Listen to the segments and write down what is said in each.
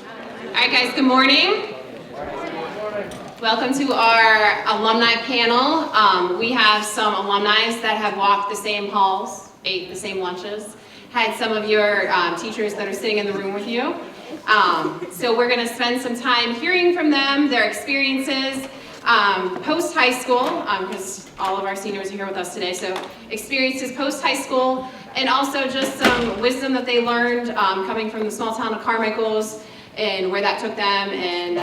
All right, guys, good morning. Welcome to our alumni panel. We have some alumni that have walked the same halls, ate the same lunches, had some of your teachers that are sitting in the room with you. So we're going to spend some time hearing from them, their experiences, post-high school, because all of our seniors are here with us today, so experiences post-high school, and also just some wisdom that they learned coming from the small town of Carmichael's, and where that took them, and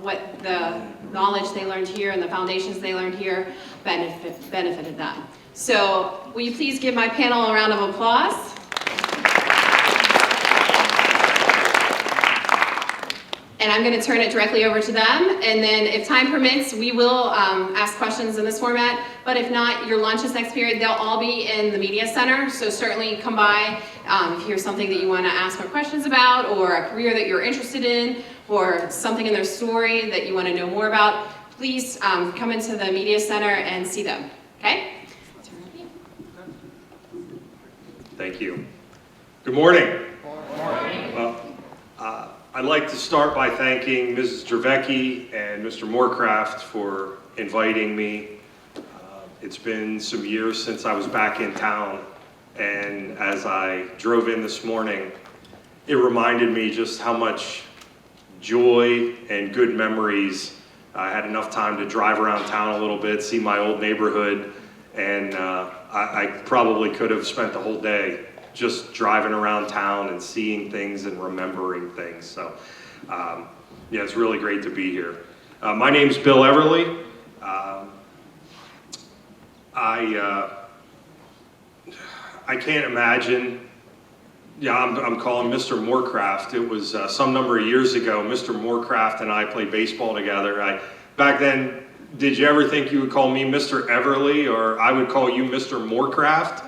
what the knowledge they learned here and the foundations they learned here benefited them. So will you please give my panel a round of applause? And I'm going to turn it directly over to them, and then if time permits, we will ask questions in this format, but if not, your lunches next period, they'll all be in the media center, so certainly come by if here's something that you want to ask more questions about, or a career that you're interested in, or something in their story that you want to know more about, please come into the media center and see them, okay? Thank you. Good morning. Good morning. I'd like to start by thanking Mrs. Dravecki and Mr. Moorcraft for inviting me. It's been some years since I was back in town, and as I drove in this morning, it reminded me just how much joy and good memories. I had enough time to drive around town a little bit, see my old neighborhood, and I probably could have spent the whole day just driving around town and seeing things and remembering things. So yeah, it's really great to be here. My name's Bill Everly. I can't imagine, yeah, I'm calling Mr. Moorcraft. It was some number of years ago, Mr. Moorcraft and I played baseball together. Back then, did you ever think you would call me Mr. Everly, or I would call you Mr. Moorcraft?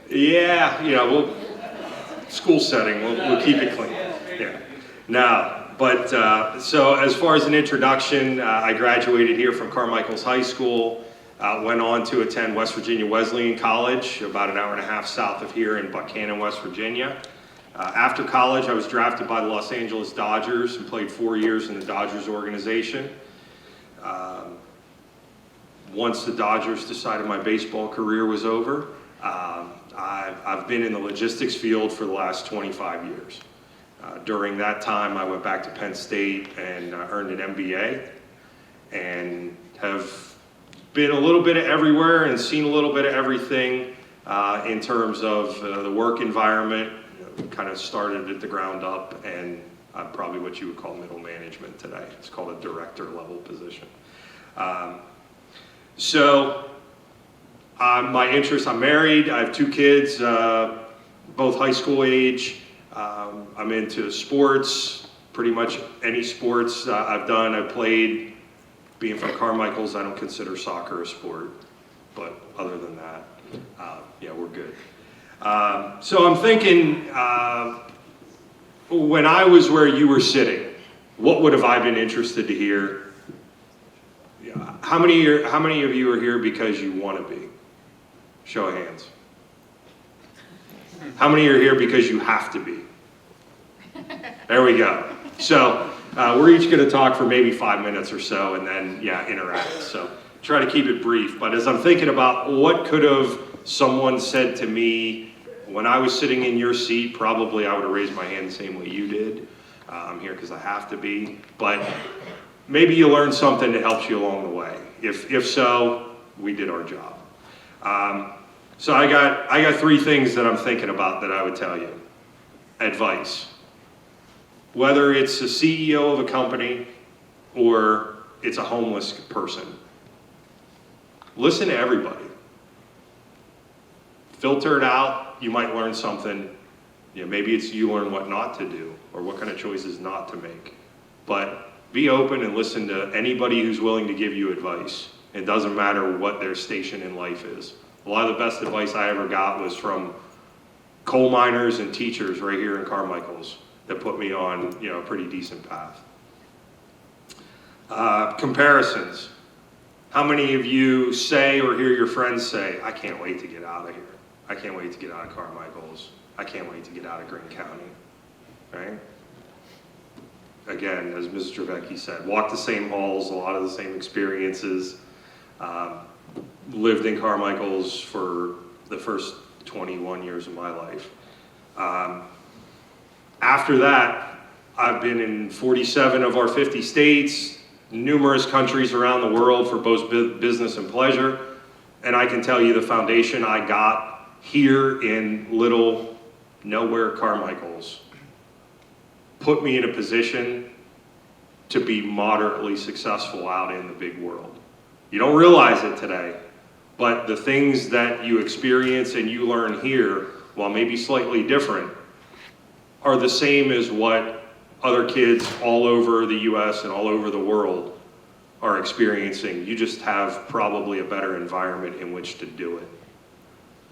Yeah, school setting, we'll keep it clean. Yeah. Now, but so as far as an introduction, I graduated here from Carmichael's High School, went on to attend West Virginia Wesleyan College, about an hour and a half south of here in Buchanan, West Virginia. After college, I was drafted by the Los Angeles Dodgers and played 4 years in the Dodgers organization. Once the Dodgers decided my baseball career was over, I've been in the logistics field for the last 25 years. During that time, I went back to Penn State and earned an MBA, and have been a little bit of everywhere and seen a little bit of everything in terms of the work environment. Kind of started at the ground up, and I'm probably what you would call middle management today. It's called a director level position. My interests, I'm married, I have 2 kids, both high school age. I'm into sports, pretty much any sports I've done. I've played. Being from Carmichael's, I don't consider soccer a sport, but other than that, yeah, we're good. So I'm thinking, when I was where you were sitting, what would have I been interested to hear? How many of you are here because you want to be? Show of hands. How many are here because you have to be? There we go. So we're each going to talk for maybe 5 minutes or so, and then, yeah, interact. So try to keep it brief. But as I'm thinking about what could have someone said to me when I was sitting in your seat, probably I would have raised my hand the same way you did. I'm here because I have to be. But maybe you learned something that helps you along the way. If so, we did our job. So I got 3 things that I'm thinking about that I would tell you. Advice. Whether it's a CEO of a company or it's a homeless person, listen to everybody. Filter it out. You might learn something. Maybe it's you learn what not to do or what kind of choices not to make. But be open and listen to anybody who's willing to give you advice. It doesn't matter what their station in life is. A lot of the best advice I ever got was from coal miners and teachers right here in Carmichael's that put me on, a pretty decent path. Comparisons. How many of you say or hear your friends say, I can't wait to get out of here. I can't wait to get out of Carmichael's. I can't wait to get out of Greene County, right? Again, as Ms. Dravecki said, walked the same halls, a lot of the same experiences. Lived in Carmichael's for the first 21 years of my life. After that, I've been in 47 of our 50 states, numerous countries around the world for both business and pleasure. And I can tell you the foundation I got here in little nowhere Carmichael's put me in a position to be moderately successful out in the big world. You don't realize it today, but the things that you experience and you learn here, while maybe slightly different, are the same as what other kids all over the US and all over the world are experiencing. You just have probably a better environment in which to do it.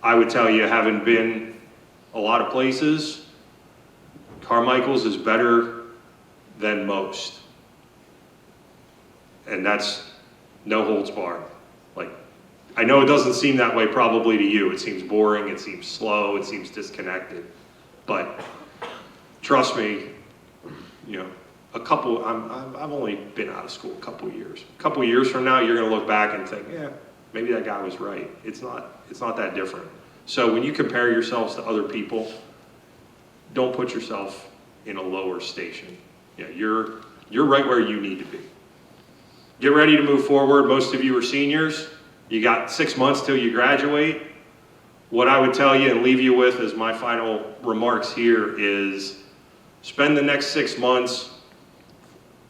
I would tell you, having been a lot of places, Carmichael's is better than most. And that's no holds barred. Like, I know it doesn't seem that way probably to you. It seems boring, it seems slow, it seems disconnected. But trust me, you know, I've only been out of school a couple years. A couple years from now, you're gonna look back and think, yeah, maybe that guy was right. It's not that different. So when you compare yourselves to other people, don't put yourself in a lower station. Yeah, you're right where you need to be. Get ready to move forward. Most of you are seniors. You got 6 months till you graduate. What I would tell you and leave you with as my final remarks here is spend the next 6 months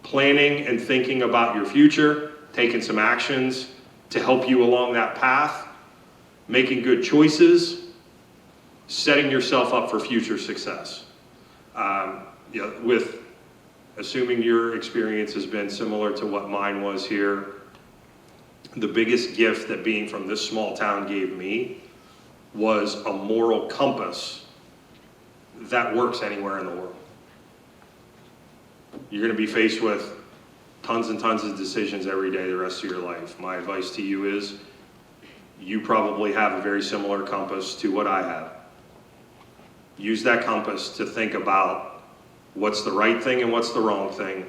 planning and thinking about your future, taking some actions to help you along that path, making good choices, setting yourself up for future success. You know, with assuming your experience has been similar to what mine was here, the biggest gift that being from this small town gave me was a moral compass that works anywhere in the world. You're going to be faced with tons and tons of decisions every day the rest of your life. My advice to you is you probably have a very similar compass to what I have. Use that compass to think about what's the right thing and what's the wrong thing,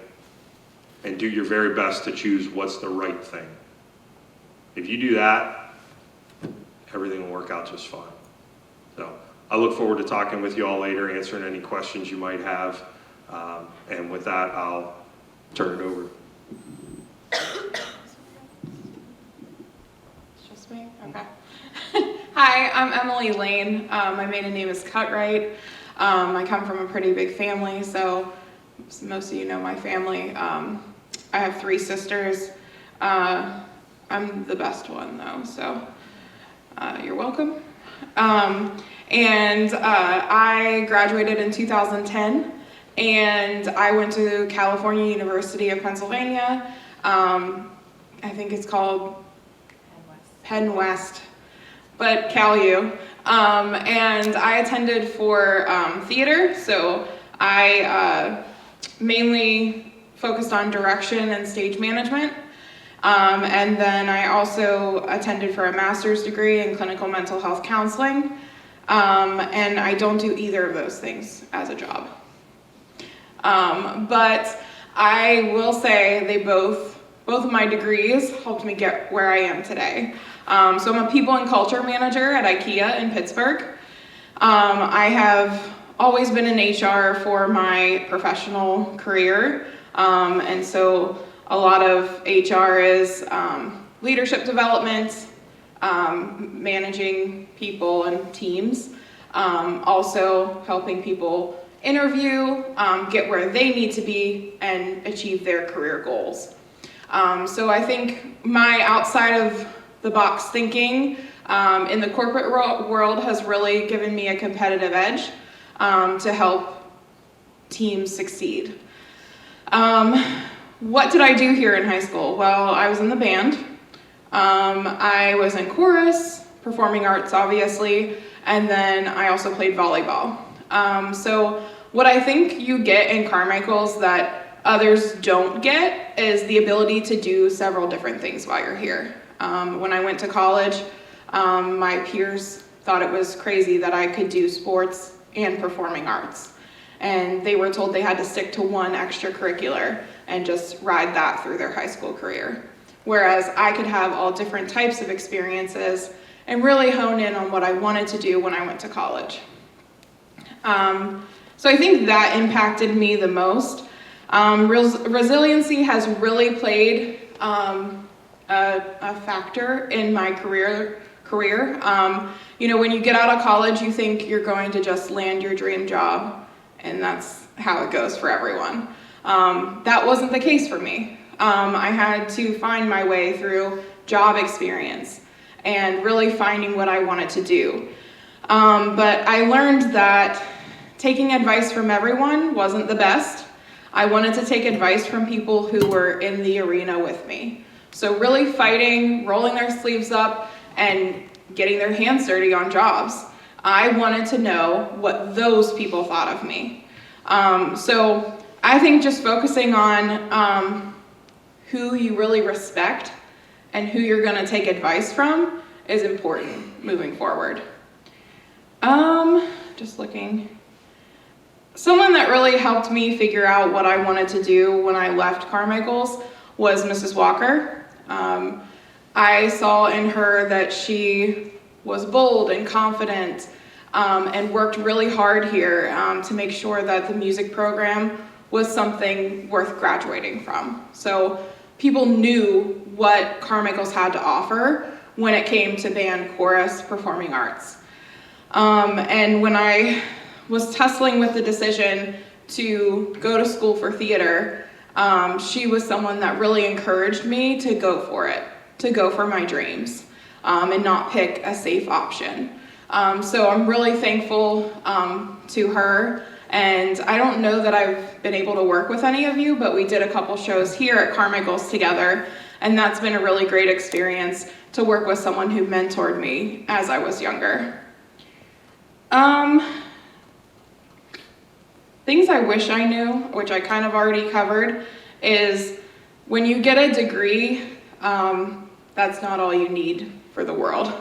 and do your very best to choose what's the right thing. If you do that, everything will work out just fine. So I look forward to talking with you all later, answering any questions you might have. And with that, I'll turn it over. It's just me? Okay. Hi, I'm Emily Lane. My maiden name is Cutright. I come from a pretty big family, so most of you know my family. I have 3 sisters. I'm the best one, though, so you're welcome. I graduated in 2010, and I went to California University of Pennsylvania. I think it's called Penn West, but CalU. And I attended for theater, so I mainly focused on direction and stage management. And then I also attended for a master's degree in clinical mental health counseling. And I don't do either of those things as a job. But I will say they both of my degrees helped me get where I am today. So I'm a people and culture manager at IKEA in Pittsburgh. I have always been in HR for my professional career. And so a lot of HR is leadership development, managing people and teams, also helping people interview, get where they need to be, and achieve their career goals. So I think my outside of the box thinking in the corporate world has really given me a competitive edge to help teams succeed. What did I do here in high school? Well, I was in the band. I was in chorus, performing arts obviously, and then I also played volleyball. So what I think you get in Carmichael's that others don't get is the ability to do several different things while you're here. When I went to college, my peers thought it was crazy that I could do sports and performing arts. And they were told they had to stick to one extracurricular and just ride that through their high school career. Whereas I could have all different types of experiences and really hone in on what I wanted to do when I went to college. So I think that impacted me the most. Resiliency has really played a factor in my career. You know, when you get out of college, you think you're going to just land your dream job, and that's how it goes for everyone. That wasn't the case for me. I had to find my way through job experience and really finding what I wanted to do. But I learned that taking advice from everyone wasn't the best. I wanted to take advice from people who were in the arena with me. So really fighting, rolling their sleeves up, and getting their hands dirty on jobs. I wanted to know what those people thought of me. So I think just focusing on who you really respect and who you're gonna take advice from is important moving forward. Just looking. Someone that really helped me figure out what I wanted to do when I left Carmichael's was Mrs. Walker. I saw in her that she was bold and confident and worked really hard here to make sure that the music program was something worth graduating from. So people knew what Carmichael's had to offer when it came to band, chorus, performing arts. And when I was tussling with the decision to go to school for theater, she was someone that really encouraged me to go for it, to go for my dreams, and not pick a safe option. So I'm really thankful to her, and I don't know that I've been able to work with any of you, but we did a couple shows here at Carmichael's together, and that's been a really great experience to work with someone who mentored me as I was younger. Things I wish I knew, which I kind of already covered, is when you get a degree, that's not all you need for the world.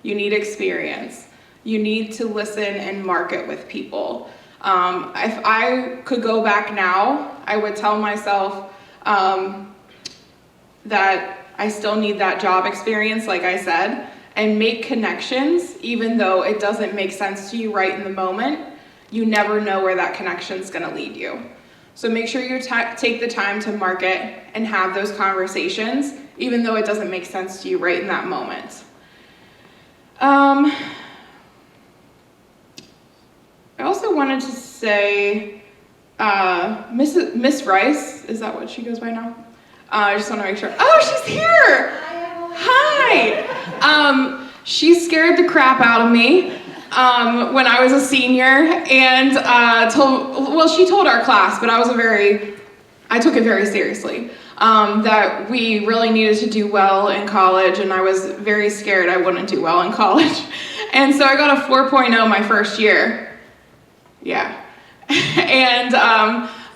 You need experience. You need to listen and market with people. If I could go back now, I would tell myself that I still need that job experience, like I said, and make connections, even though it doesn't make sense to you right in the moment. You never know where that connection's gonna lead you. So make sure you take the time to market and have those conversations, even though it doesn't make sense to you right in that moment. I also wanted to say, Miss Rice, is that what she goes by now? I just wanna make sure, oh, she's here! Hi! She scared the crap out of me when I was a senior, and she told our class, but I took it very seriously, that we really needed to do well in college, and I was very scared I wouldn't do well in college. And so I got a 4.0 my first year. Yeah. And,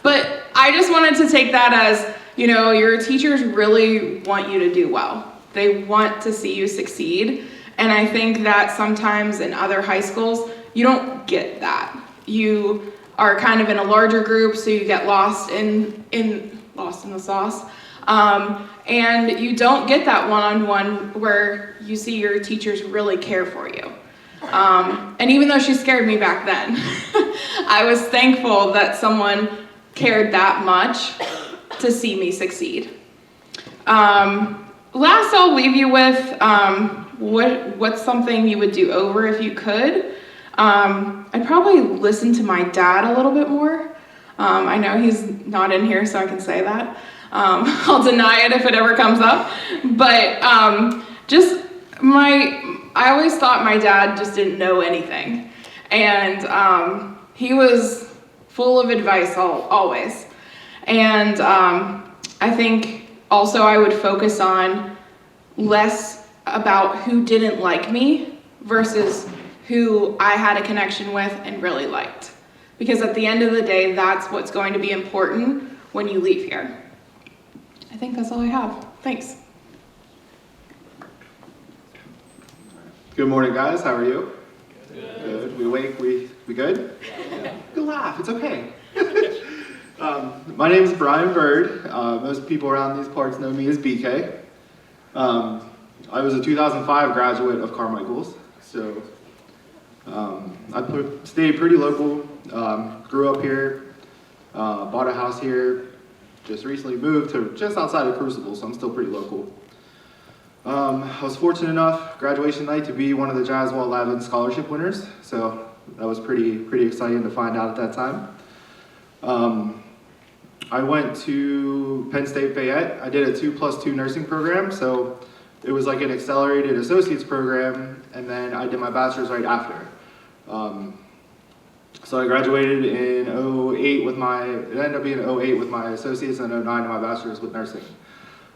but I just wanted to take that as, you know, your teachers really want you to do well. They want to see you succeed. And I think that sometimes in other high schools, you don't get that. You are kind of in a larger group, so you get lost in the sauce. And you don't get that one-on-one where you see your teachers really care for you. And even though she scared me back then, I was thankful that someone cared that much to see me succeed. Last, I'll leave you with what's something you would do over if you could. I'd probably listen to my dad a little bit more. I know he's not in here, so I can say that. I'll deny it if it ever comes up. But I always thought my dad just didn't know anything. And he was full of advice always. And I think also I would focus on less about who didn't like me versus who I had a connection with and really liked. Because at the end of the day, that's what's going to be important when you leave here. I think that's all I have. Thanks. Good morning, guys. How are you? Good. We awake? We good? Good laugh, it's okay. My name is Bryan Bird. Most people around these parts know me as BK. I was a 2005 graduate of Carmichael's, so stayed pretty local, grew up here, bought a house here, just recently moved to just outside of Crucible, so I'm still pretty local. I was fortunate enough, graduation night, to be one of the Jaswell 11 scholarship winners, so that was pretty exciting to find out at that time. I went to Penn State Fayette. I did a 2+2 nursing program, so it was like an accelerated associate's program, and then I did my bachelor's right after. So I graduated in 08 with it ended up being 08 with my associates, and 09 my bachelor's with nursing.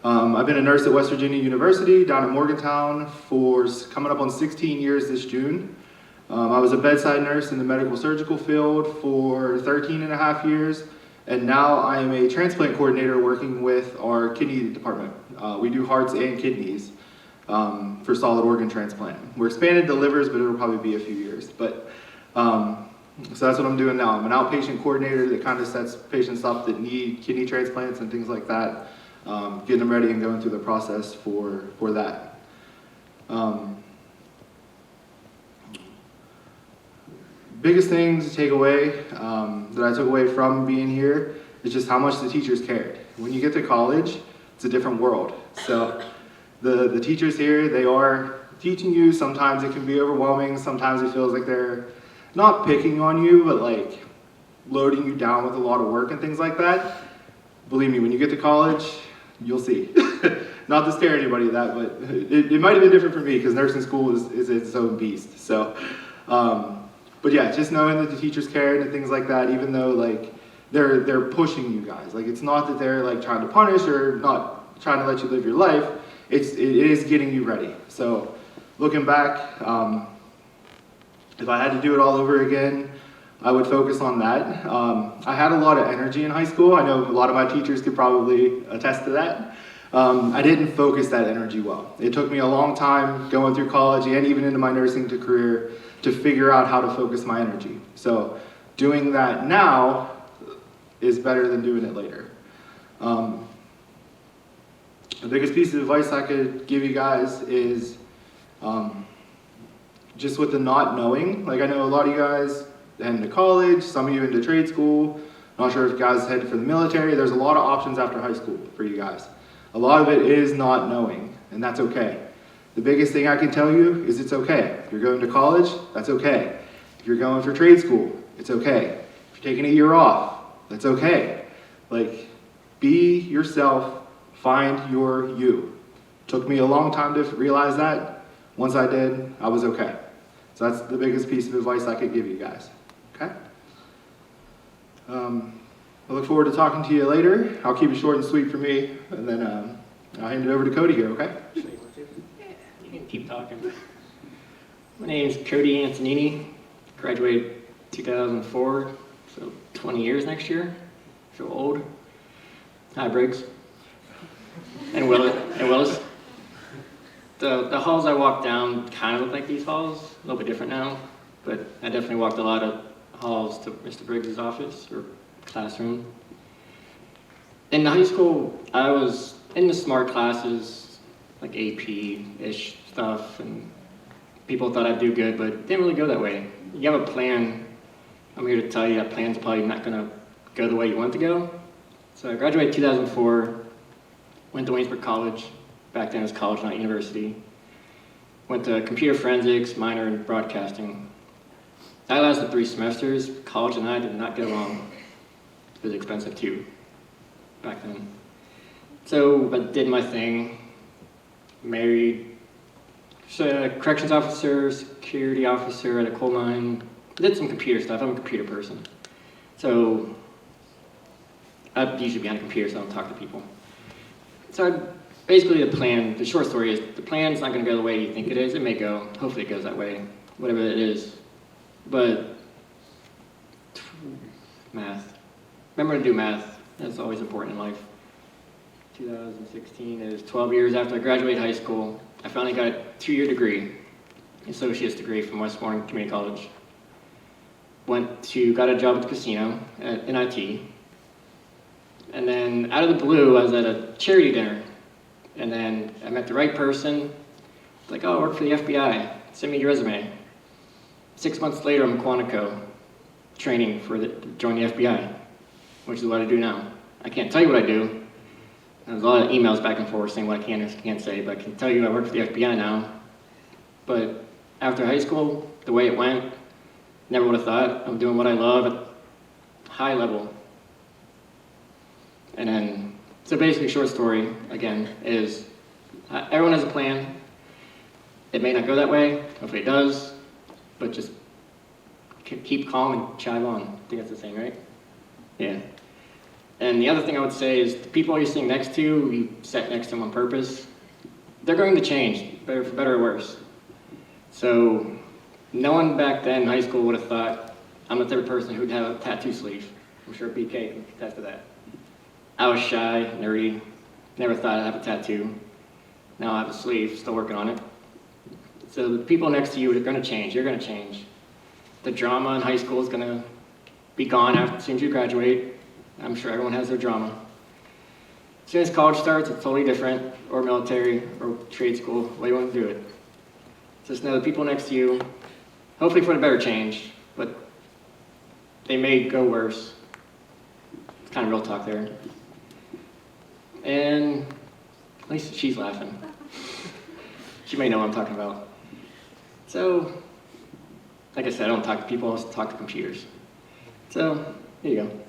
I've been a nurse at West Virginia University down in Morgantown for coming up on 16 years this June. I was a bedside nurse in the medical surgical field for 13 and a half years, and now I am a transplant coordinator working with our kidney department. We do hearts and kidneys for solid organ transplant. We're expanded to livers, but it'll probably be a few years. But so that's what I'm doing now. I'm an outpatient coordinator that kind of sets patients up that need kidney transplants and things like that, getting them ready and going through the process for that. Biggest things to take away, that I took away from being here, is just how much the teachers cared. When you get to college, it's a different world. So the teachers here, they are teaching you. Sometimes it can be overwhelming. Sometimes it feels like they're not picking on you, but like loading you down with a lot of work and things like that. Believe me, when you get to college, you'll see. Not to scare anybody that, but it might have been different for me because nursing school is its own beast. So. But yeah, just knowing that the teachers cared and things like that, even though like they're pushing you guys. Like it's not that they're like trying to punish or not trying to let you live your life. It is getting you ready. So looking back, if I had to do it all over again, I would focus on that. I had a lot of energy in high school. I know a lot of my teachers could probably attest to that. I didn't focus that energy well. It took me a long time going through college and even into my nursing career to figure out how to focus my energy. So doing that now is better than doing it later. The biggest piece of advice I could give you guys is just with the not knowing. Like I know a lot of you guys head into college, some of you into trade school. Not sure if you guys head for the military. There's a lot of options after high school for you guys. A lot of it is not knowing, and that's okay. The biggest thing I can tell you is it's okay. If you're going to college, that's okay. If you're going for trade school, it's okay. If you're taking a year off, that's okay. Like, be yourself, find your you. Took me a long time to realize that. Once I did, I was okay. So that's the biggest piece of advice I could give you guys, okay? I look forward to talking to you later. I'll keep it short and sweet for me, and then I'll hand it over to Cody here, okay? You can keep talking. My name is Cody Antonini. Graduated 2004, so 20 years next year. So old. Hi, Briggs. And Willis. The halls I walked down kind of look like these halls. A little bit different now, but I definitely walked a lot of halls to Mr. Briggs' office or classroom. In high school, I was in the smart classes, like AP-ish stuff, and people thought I'd do good, but it didn't really go that way. You have a plan. I'm here to tell you that plan's probably not going to go the way you want it to go. So I graduated 2004, went to Waynesburg College. Back then it was college, not university. Went to computer forensics, minor in broadcasting. That lasted 3 semesters. College and I did not get along. It was expensive too, back then. So I did my thing, married, corrections officer, security officer at a coal mine. Did some computer stuff. I'm a computer person. So I'm usually behind a computer, so I don't talk to people. So basically the short story is, the plan's not gonna go the way you think it is. It may go, hopefully it goes that way, whatever it is. But math. Remember to do math. That's always important in life. 2016 is 12 years after I graduated high school. I finally got a 2-year degree, associate's degree from Westmoreland Community College. got a job at the casino in IT. And then out of the blue, I was at a charity dinner. And then I met the right person. It's like, oh, I work for the FBI. Send me your resume. 6 months later, I'm in Quantico training to join the FBI, which is what I do now. I can't tell you what I do. There's a lot of emails back and forth saying what I can and can't say, but I can tell you I work for the FBI now. But after high school, the way it went, never would have thought. I'm doing what I love at high level. And then, so basically, short story, again, is everyone has a plan. It may not go that way, hopefully it does, but just keep calm and chive on. I think that's the saying, right? Yeah. And the other thing I would say is the people you're sitting next to, you sat next to them on purpose, they're going to change, for better or worse. So no one back then in high school would have thought I'm the third person who'd have a tattoo sleeve. I'm sure BK can attest to that. I was shy, nerdy, never thought I'd have a tattoo. Now I have a sleeve, still working on it. So the people next to you are going to change, you're going to change. The drama in high school is going to be gone as soon as you graduate. I'm sure everyone has their drama. As soon as college starts, it's totally different, or military, or trade school, what you want to do it. Just know the people next to you, hopefully for the better change, but they may go worse. It's kind of real talk there. And at least she's laughing. She may know what I'm talking about. So, like I said, I don't talk to people, I just talk to computers. So, here you go.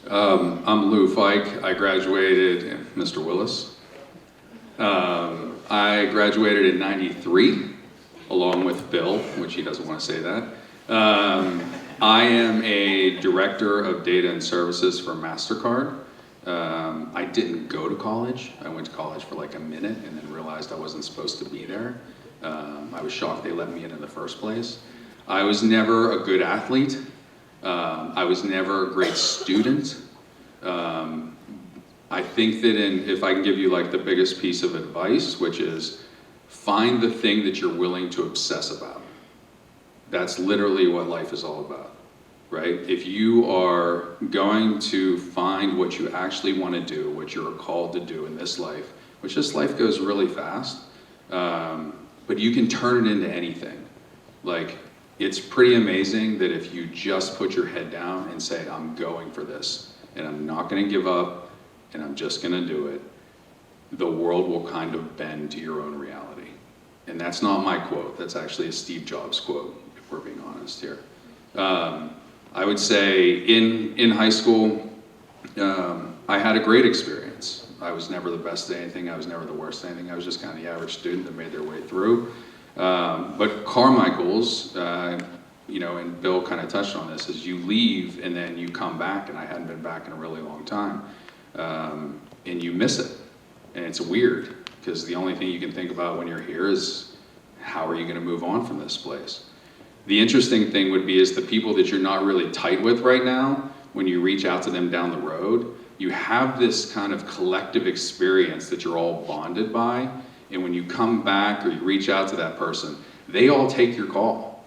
I'm Lou Fike. I graduated, Mr. Willis. I graduated in '93, along with Bill, which he doesn't want to say that. I am a director of data and services for MasterCard. I didn't go to college. I went to college for like a minute and then realized I wasn't supposed to be there. I was shocked they let me in the first place. I was never a good athlete. I was never a great student. I think that if I can give you like the biggest piece of advice, which is find the thing that you're willing to obsess about. That's literally what life is all about, right? If you are going to find what you actually want to do, what you're called to do in this life, which this life goes really fast, but you can turn it into anything. Like, it's pretty amazing that if you just put your head down and say, I'm going for this, and I'm not going to give up, and I'm just going to do it, the world will kind of bend to your own reality. And that's not my quote. That's actually a Steve Jobs quote, if we're being honest here. I would say in high school, I had a great experience. I was never the best at anything. I was never the worst at anything. I was just kind of the average student that made their way through. But Carmichael's, and Bill kind of touched on this, is you leave and then you come back, and I hadn't been back in a really long time, and you miss it. And it's weird, because the only thing you can think about when you're here is, how are you going to move on from this place? The interesting thing would be is the people that you're not really tight with right now, when you reach out to them down the road, you have this kind of collective experience that you're all bonded by, and when you come back or you reach out to that person, they all take your call.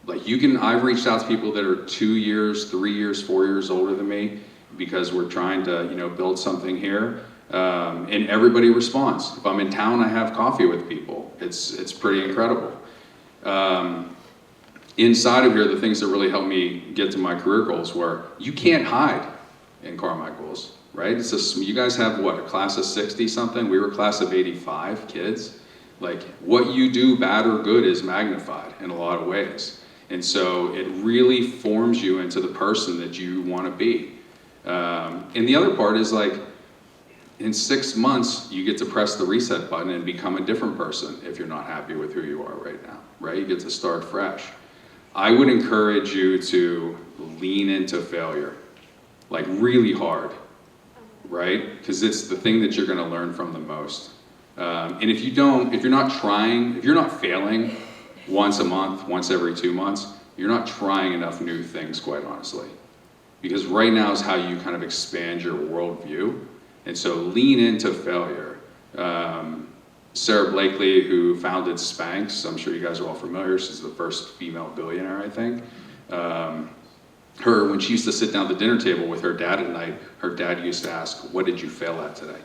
Like I've reached out to people that are 2 years, 3 years, 4 years older than me, because we're trying to, build something here, and everybody responds. If I'm in town, I have coffee with people. It's pretty incredible. Inside of here, the things that really helped me get to my career goals were, you can't hide in Carmichael's, right? It's just, you guys have what, a class of 60 something? We were a class of 85 kids. Like, what you do, bad or good, is magnified in a lot of ways. And so it really forms you into the person that you want to be. And the other part is, like, in 6 months, you get to press the reset button and become a different person if you're not happy with who you are right now, right? You get to start fresh. I would encourage you to lean into failure, like really hard, right? Because it's the thing that you're going to learn from the most. And if you're not failing once a month, once every 2 months, you're not trying enough new things, quite honestly. Because right now is how you kind of expand your worldview. And so lean into failure. Sarah Blakely, who founded Spanx, I'm sure you guys are all familiar. She's the first female billionaire, I think. When she used to sit down at the dinner table with her dad at night, her dad used to ask, "What did you fail at today?"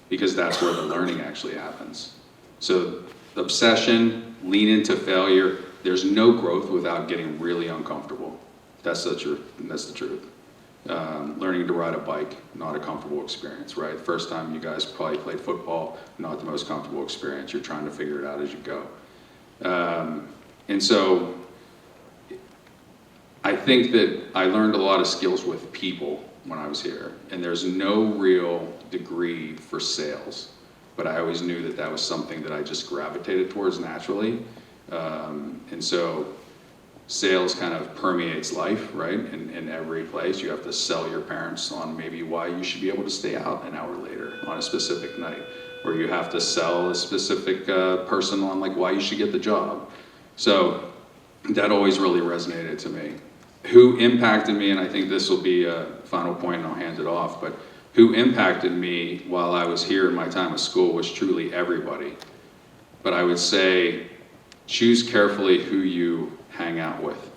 Because that's where the learning actually happens. So obsession, lean into failure. There's no growth without getting really uncomfortable. That's the truth. That's the truth. Learning to ride a bike, not a comfortable experience, right? First time you guys probably played football, not the most comfortable experience. You're trying to figure it out as you go. And so I think that I learned a lot of skills with people when I was here, and there's no real degree for sales, but I always knew that that was something that I just gravitated towards naturally. And so sales kind of permeates life, right? In every place, you have to sell your parents on maybe why you should be able to stay out an hour later on a specific night, or you have to sell a specific person on like why you should get the job. So that always really resonated to me. Who impacted me, and I think this will be a final point and I'll hand it off, but who impacted me while I was here in my time of school was truly everybody. But I would say, choose carefully who you hang out with.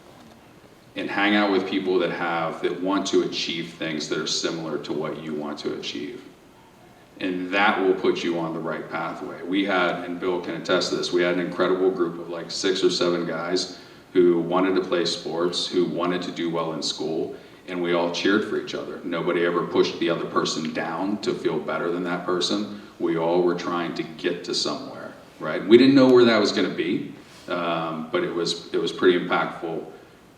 And hang out with people that want to achieve things that are similar to what you want to achieve. And that will put you on the right pathway. We had, and Bill can attest to this, we had an incredible group of like 6 or 7 guys who wanted to play sports, who wanted to do well in school, and we all cheered for each other. Nobody ever pushed the other person down to feel better than that person. We all were trying to get to somewhere, right? We didn't know where that was gonna be, but it was pretty impactful.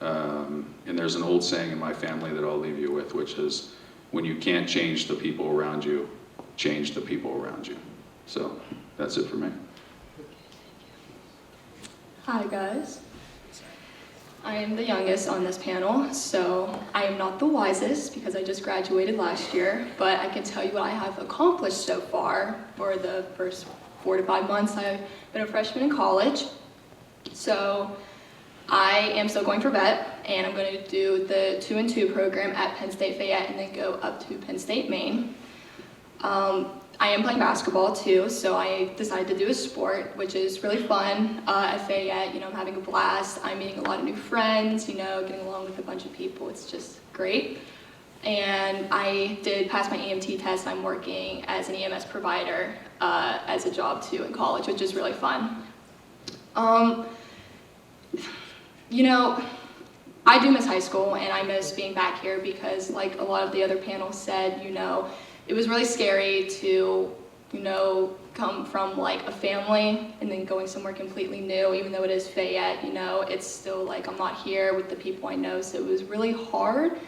And there's an old saying in my family that I'll leave you with, which is, when you can't change the people around you, change the people around you. So that's it for me. Hi guys. I am the youngest on this panel, so I am not the wisest because I just graduated last year, but I can tell you what I have accomplished so far for the first 4 to 5 months I've been a freshman in college. So I am still going for vet, and I'm going to do the 2-2 program at Penn State Fayette and then go up to Penn State Maine. I am playing basketball too, so I decided to do a sport, which is really fun at Fayette. You know, I'm having a blast. I'm meeting a lot of new friends, you know, getting along with a bunch of people. It's just great. And I did pass my EMT test. I'm working as an EMS provider as a job too in college, which is really fun. You know, I do miss high school, and I miss being back here because, like a lot of the other panels said, you know, it was really scary to, you know, come from like a family and then going somewhere completely new. Even though it is Fayette, you know, it's still like I'm not here with the people I know, so it was really hard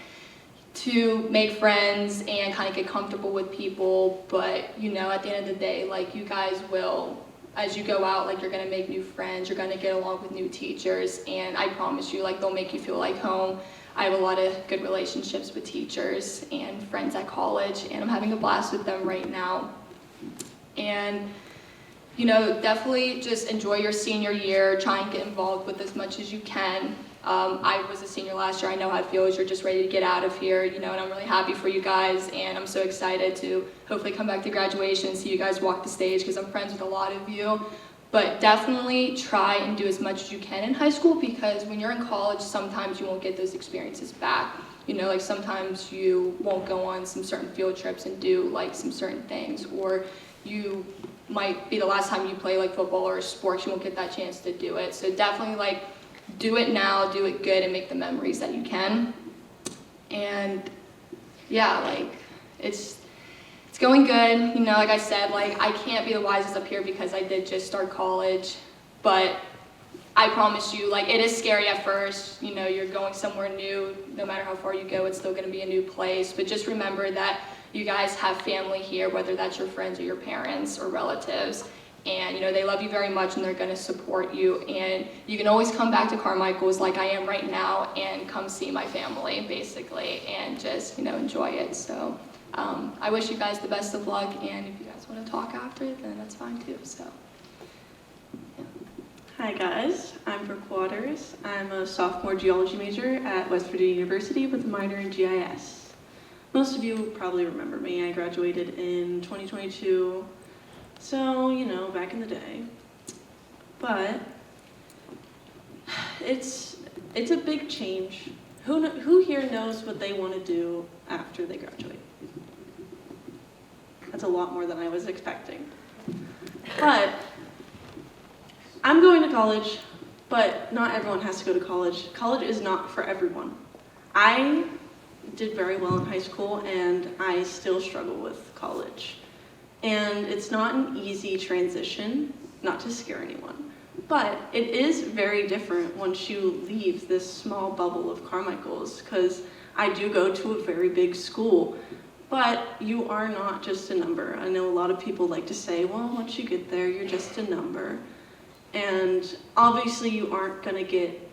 to make friends and kind of get comfortable with people. But, you know, at the end of the day, like, you guys will, as you go out, like, you're gonna make new friends, you're gonna get along with new teachers, and I promise you, like, they'll make you feel like home. I have a lot of good relationships with teachers and friends at college, and I'm having a blast with them right now. And, you know, definitely just enjoy your senior year, try and get involved with as much as you can. I was a senior last year. I know how it feels. You're just ready to get out of here, you know, and I'm really happy for you guys, and I'm so excited to hopefully come back to graduation and see you guys walk the stage, because I'm friends with a lot of you. But definitely try and do as much as you can in high school, because when you're in college, sometimes you won't get those experiences back. You know, like sometimes you won't go on some certain field trips and do like some certain things, or you might be the last time you play like football or sports, you won't get that chance to do it. So definitely like do it now, do it good, and make the memories that you can. And yeah, like it's going good. You know, like I said, like I can't be the wisest up here because I did just start college, but I promise you, like, it is scary at first. You know, you're going somewhere new. No matter how far you go, it's still going to be a new place. But just remember that you guys have family here, whether that's your friends or your parents or relatives. And, you know, they love you very much, and they're going to support you. And you can always come back to Carmichael's like I am right now and come see my family, basically, and just, you know, enjoy it. So I wish you guys the best of luck. And if you guys want to talk after it, then that's fine too. So. Hi guys, I'm Brooke Watters. I'm a sophomore geology major at West Virginia University with a minor in GIS. Most of you probably remember me. I graduated in 2022. So, you know, back in the day. But it's a big change. Who here knows what they want to do after they graduate? That's a lot more than I was expecting. But I'm going to college, but not everyone has to go to college. College is not for everyone. I did very well in high school, and I still struggle with college. And it's not an easy transition, not to scare anyone, but it is very different once you leave this small bubble of Carmichael's, because I do go to a very big school, but you are not just a number. I know a lot of people like to say, well, once you get there, you're just a number. And obviously you aren't gonna get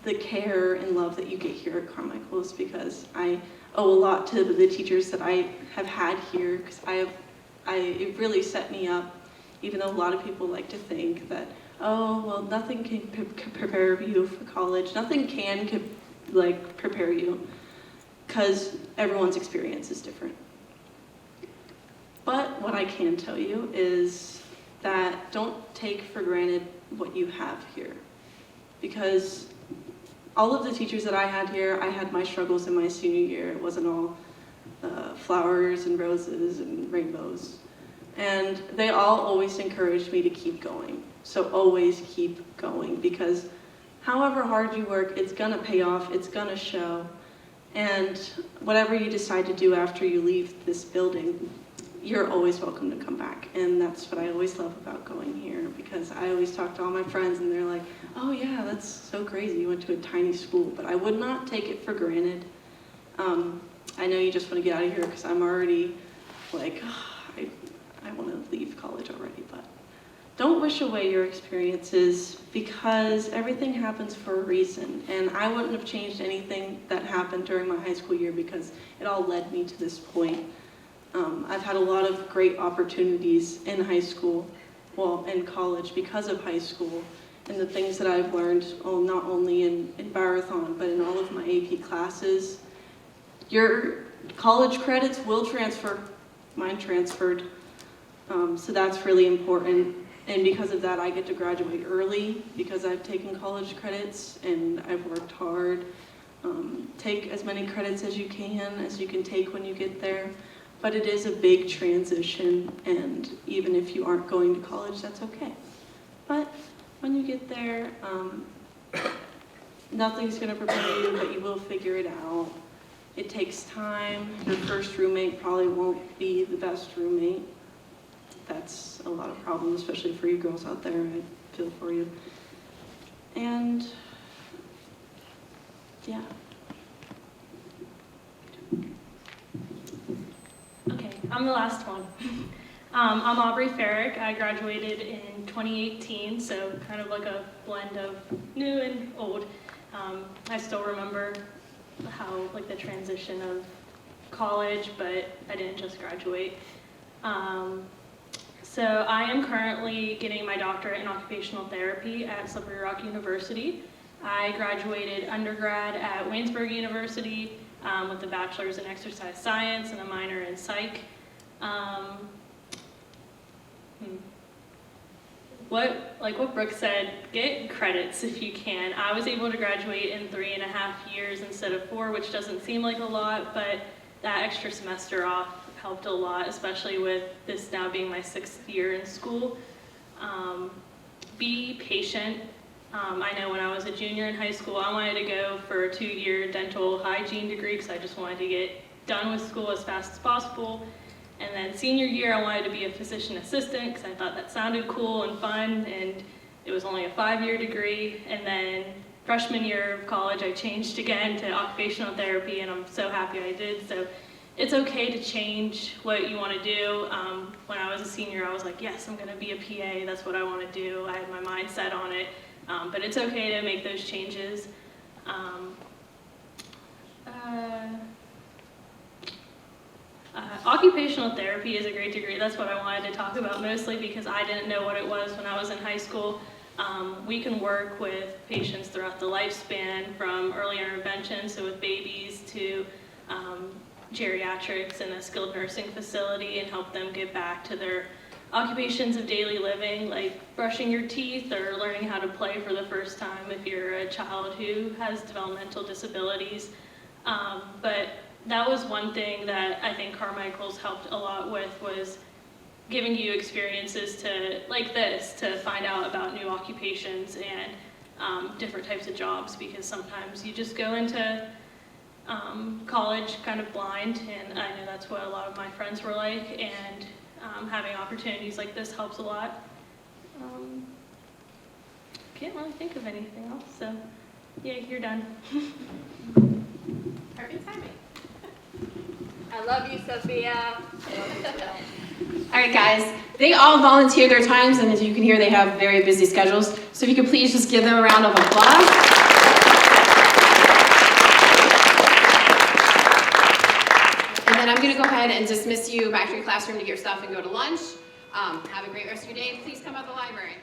the care and love that you get here at Carmichael's, because I owe a lot to the teachers that I have had here, because it really set me up, even though a lot of people like to think that, oh, well, nothing can prepare you for college. Nothing can prepare you, because everyone's experience is different. But what I can tell you is that don't take for granted what you have here, because all of the teachers that I had here, I had my struggles in my senior year. It wasn't all flowers and roses and rainbows. And they all always encouraged me to keep going. So always keep going, because however hard you work, it's gonna pay off, it's gonna show. And whatever you decide to do after you leave this building, you're always welcome to come back. And that's what I always love about going here, because I always talk to all my friends and they're like, oh yeah, that's so crazy, you went to a tiny school. But I would not take it for granted. I know you just want to get out of here, because I'm already like, oh, I want to leave college already. But don't wish away your experiences, because everything happens for a reason. And I wouldn't have changed anything that happened during my high school year, because it all led me to this point. I've had a lot of great opportunities in high school, well, in college, because of high school, and the things that I've learned, not only in Marathon, but in all of my AP classes. Your college credits will transfer. Mine transferred. So that's really important. And because of that, I get to graduate early, because I've taken college credits and I've worked hard. Take as many credits as you can take when you get there. But it is a big transition, and even if you aren't going to college, that's okay. But when you get there, nothing's gonna prepare you, but you will figure it out. It takes time. Your first roommate probably won't be the best roommate. That's a lot of problems, especially for you girls out there. I feel for you. And yeah. Okay, I'm the last one. I'm Aubree Ferek. I graduated in 2018, so kind of like a blend of new and old. I still remember how, like, the transition of college, but I didn't just graduate. So I am currently getting my doctorate in occupational therapy at Slippery Rock University. I graduated undergrad at Waynesburg University with a bachelor's in exercise science and a minor in psych. What Brooke said, get credits if you can. I was able to graduate in 3.5 years instead of 4, which doesn't seem like a lot, but that extra semester off helped a lot, especially with this now being my 6th year in school. Be patient. I know when I was a junior in high school, I wanted to go for a 2-year dental hygiene degree, because I just wanted to get done with school as fast as possible. And then senior year, I wanted to be a physician assistant, because I thought that sounded cool and fun, and it was only a 5-year degree. And then freshman year of college, I changed again to occupational therapy, and I'm so happy I did. So it's okay to change what you want to do. When I was a senior, I was like, yes, I'm going to be a PA. That's what I want to do. I had my mind set on it. But it's okay to make those changes. Occupational therapy is a great degree. That's what I wanted to talk about mostly, because I didn't know what it was when I was in high school. We can work with patients throughout the lifespan, from early intervention, so with babies, to geriatrics in a skilled nursing facility, and help them get back to their occupations of daily living, like brushing your teeth or learning how to play for the first time if you're a child who has developmental disabilities. But that was one thing that I think Carmichael's helped a lot with, was giving you experiences to, like this, to find out about new occupations and different types of jobs, because sometimes you just go into college kind of blind, and I know that's what a lot of my friends were like, and having opportunities like this helps a lot. Can't really think of anything else, so yeah, you're done. Perfect timing. I love you, Sophia. All right, guys, they all volunteer their times, and as you can hear, they have very busy schedules. So if you could please just give them a round of applause. And then I'm going to go ahead and dismiss you back to your classroom to get your stuff and go to lunch. Have a great rest of your day. Please come out the library.